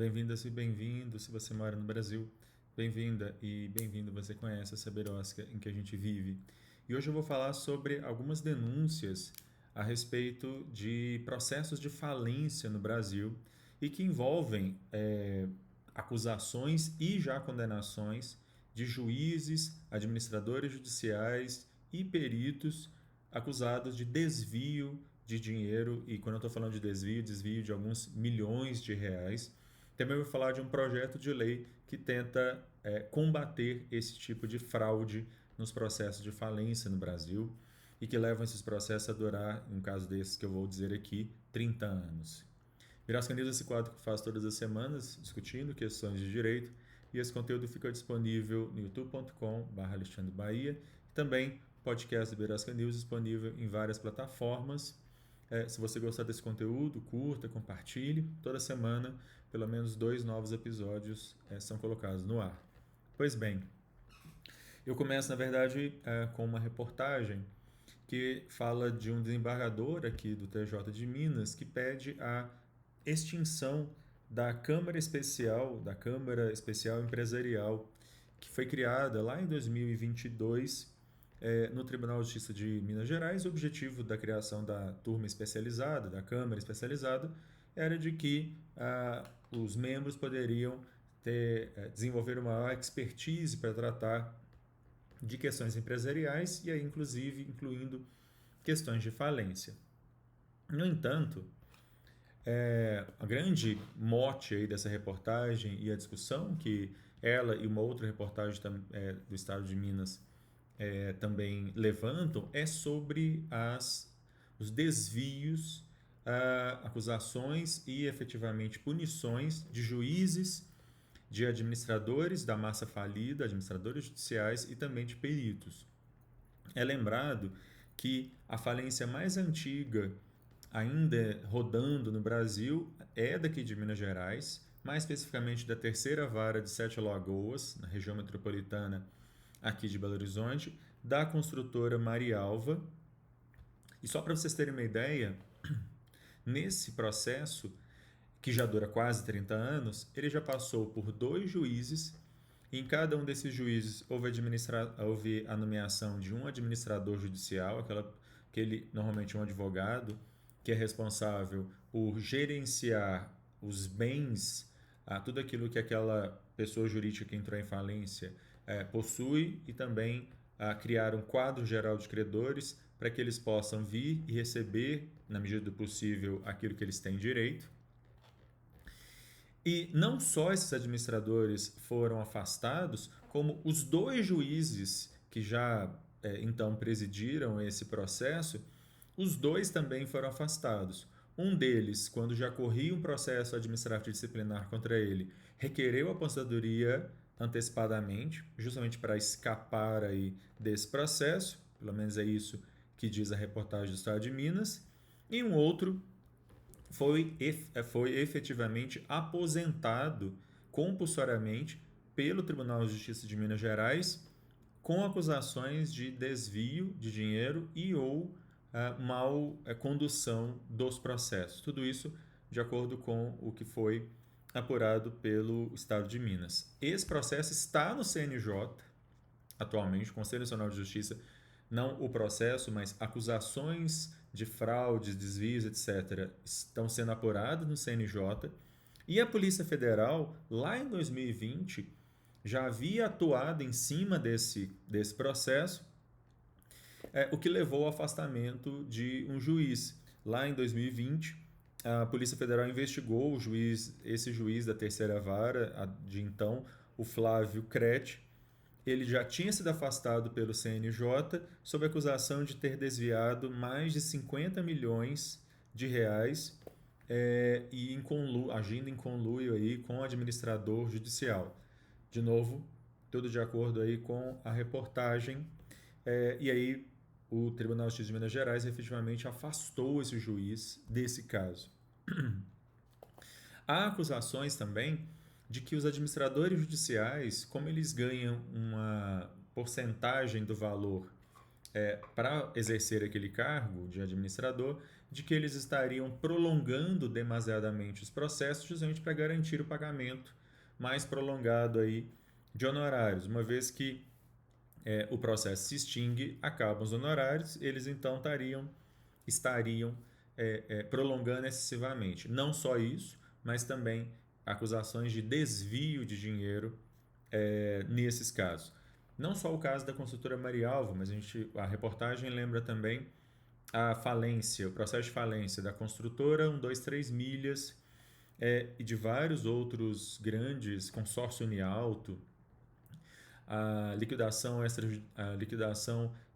Bem-vinda e bem-vindo se você mora no Brasil. Bem-vinda e bem-vindo você conhece essa berosca em que a gente vive. E hoje eu vou falar sobre algumas denúncias a respeito de processos de falência no Brasil e que envolvem acusações e já condenações de juízes, administradores judiciais e peritos acusados de desvio de dinheiro. E quando eu estou falando de desvio, desvio de alguns milhões de reais. Também vou falar de um projeto de lei que tenta combater esse tipo de fraude nos processos de falência no Brasil e que levam esses processos a durar, em um caso desses que eu vou dizer aqui, 30 anos. Birasca News é esse quadro que eu faço todas as semanas, discutindo questões de direito, e esse conteúdo fica disponível no youtube.com/Alexandre Bahia e também podcast do Birasca News disponível em várias plataformas. Se você gostar desse conteúdo, curta, compartilhe. Toda semana, pelo menos 2 novos episódios são colocados no ar. Pois bem, eu começo, na verdade, com uma reportagem que fala de um desembargador aqui do TJ de Minas que pede a extinção da Câmara Especial Empresarial, que foi criada lá em 2022 no Tribunal de Justiça de Minas Gerais. O objetivo da criação da turma especializada, da Câmara Especializada, era de que os membros poderiam desenvolver uma maior expertise para tratar de questões empresariais e aí, inclusive, incluindo questões de falência. No entanto, a grande mote aí dessa reportagem e a discussão que ela e uma outra reportagem do Estado de Minas também levantam é sobre os desvios, acusações e efetivamente punições de juízes, de administradores da massa falida, administradores judiciais e também de peritos. É lembrado que a falência mais antiga ainda rodando no Brasil é daqui de Minas Gerais, mais especificamente da Terceira Vara de Sete Lagoas, na região metropolitana aqui de Belo Horizonte, da construtora Marialva. E só para vocês terem uma ideia, nesse processo, que já dura quase 30 anos, ele já passou por 2 juízes. Em cada um desses juízes houve a nomeação de um administrador judicial, aquele normalmente um advogado, que é responsável por gerenciar os bens, tudo aquilo que aquela pessoa jurídica que entrou em falência possui, e também criar um quadro geral de credores para que eles possam vir e receber, na medida do possível, aquilo que eles têm direito. E não só esses administradores foram afastados, como os 2 juízes que já então presidiram esse processo, os 2 também foram afastados. Um deles, quando já corria um processo administrativo disciplinar contra ele, requereu a aposentadoria antecipadamente, justamente para escapar aí desse processo, pelo menos é isso que diz a reportagem do Estado de Minas, e um outro foi efetivamente aposentado compulsoriamente pelo Tribunal de Justiça de Minas Gerais com acusações de desvio de dinheiro e ou mal condução dos processos. Tudo isso de acordo com o que foi apurado pelo Estado de Minas. Esse processo está no CNJ atualmente, o Conselho Nacional de Justiça, não o processo, mas acusações de fraudes, desvios, etc., estão sendo apuradas no CNJ. E a Polícia Federal, lá em 2020, já havia atuado em cima desse processo, o que levou ao afastamento de um juiz. Lá em 2020, a Polícia Federal investigou esse juiz da terceira vara, de então, o Flávio Crete. Ele já tinha sido afastado pelo CNJ sob acusação de ter desviado mais de 50 milhões de reais e agindo em conluio aí com o administrador judicial. De novo, tudo de acordo aí com a reportagem. E aí o Tribunal de Justiça de Minas Gerais efetivamente afastou esse juiz desse caso. Há acusações também de que os administradores judiciais, como eles ganham uma porcentagem do valor para exercer aquele cargo de administrador, de que eles estariam prolongando demasiadamente os processos justamente para garantir o pagamento mais prolongado aí de honorários, uma vez que o processo se extingue, acabam os honorários, eles então estariam prolongando excessivamente. Não só isso, mas também acusações de desvio de dinheiro nesses casos. Não só o caso da construtora Marialva, mas a reportagem lembra também a falência, o processo de falência da construtora 123 Milhas e de vários outros grandes, consórcio Unialto, a liquidação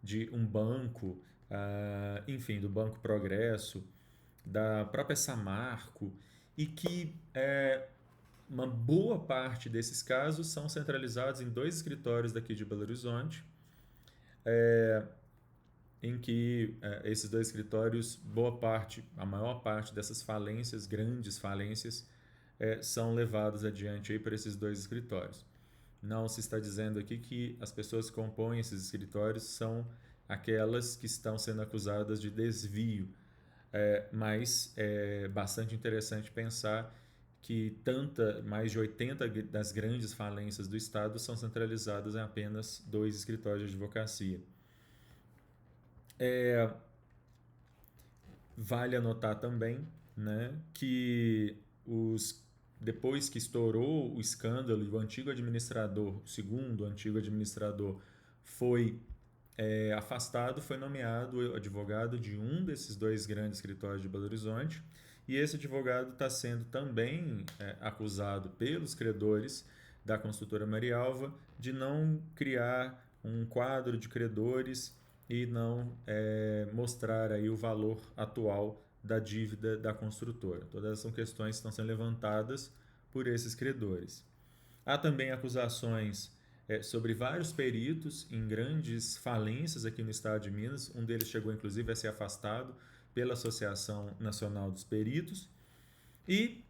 de um banco, enfim, do Banco Progresso, da própria Samarco, e que uma boa parte desses casos são centralizados em dois escritórios daqui de Belo Horizonte, em que esses dois escritórios, a maior parte dessas falências, grandes falências, são levadas adiante aí por esses dois escritórios. Não se está dizendo aqui que as pessoas que compõem esses escritórios são aquelas que estão sendo acusadas de desvio, mas é bastante interessante pensar que mais de 80 das grandes falências do Estado são centralizadas em apenas dois escritórios de advocacia. Vale anotar também, né, que depois que estourou o escândalo e o segundo antigo administrador, foi afastado, foi nomeado advogado de um desses dois grandes escritórios de Belo Horizonte, e esse advogado está sendo também acusado pelos credores da construtora Marialva de não criar um quadro de credores e não mostrar aí o valor atual da dívida da construtora. Todas essas são questões que estão sendo levantadas por esses credores. Há também acusações sobre vários peritos em grandes falências aqui no estado de Minas. Um deles chegou inclusive a ser afastado pela Associação Nacional dos Peritos. E,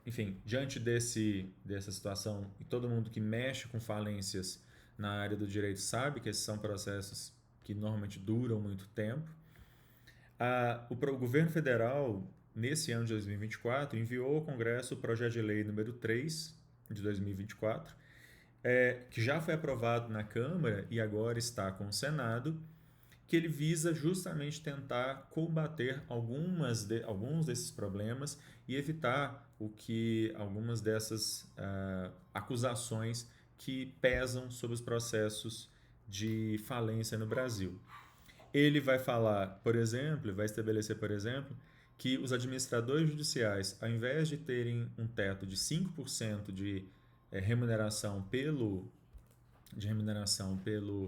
enfim, diante dessa situação, e todo mundo que mexe com falências na área do direito sabe que esses são processos que normalmente duram muito tempo. O governo federal, nesse ano de 2024, enviou ao Congresso o projeto de lei número 3 de 2024, que já foi aprovado na Câmara e agora está com o Senado, que ele visa justamente tentar combater alguns desses problemas e evitar algumas dessas acusações que pesam sobre os processos de falência no Brasil. Ele vai estabelecer, por exemplo, que os administradores judiciais, ao invés de terem um teto de 5% de remuneração pelo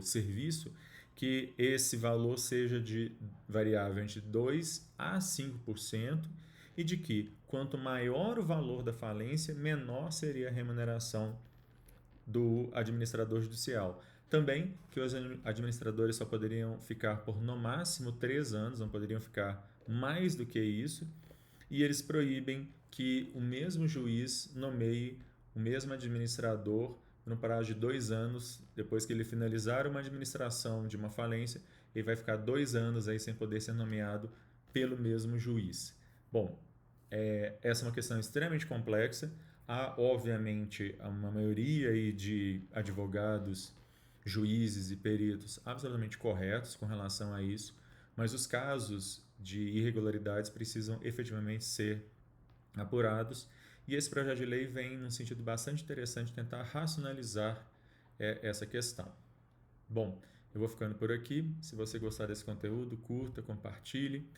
serviço, que esse valor seja variável entre 2% a 5%, e de que quanto maior o valor da falência, menor seria a remuneração do administrador judicial. Também que os administradores só poderiam ficar por no máximo 3 anos, não poderiam ficar mais do que isso, e eles proíbem que o mesmo juiz nomeie o mesmo administrador no prazo de 2 anos. Depois que ele finalizar uma administração de uma falência, ele vai ficar 2 anos aí sem poder ser nomeado pelo mesmo juiz. Bom, essa é uma questão extremamente complexa. Há, obviamente, uma maioria aí de advogados, juízes e peritos absolutamente corretos com relação a isso, mas os casos de irregularidades precisam efetivamente ser apurados, e esse projeto de lei vem num sentido bastante interessante tentar racionalizar essa questão. Bom, eu vou ficando por aqui. Se você gostar desse conteúdo, curta, compartilhe,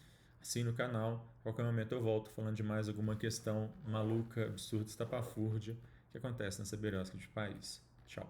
assine o canal. A qualquer momento eu volto falando de mais alguma questão maluca, absurda, estapafúrdia que acontece nessa beirosca de país. Tchau.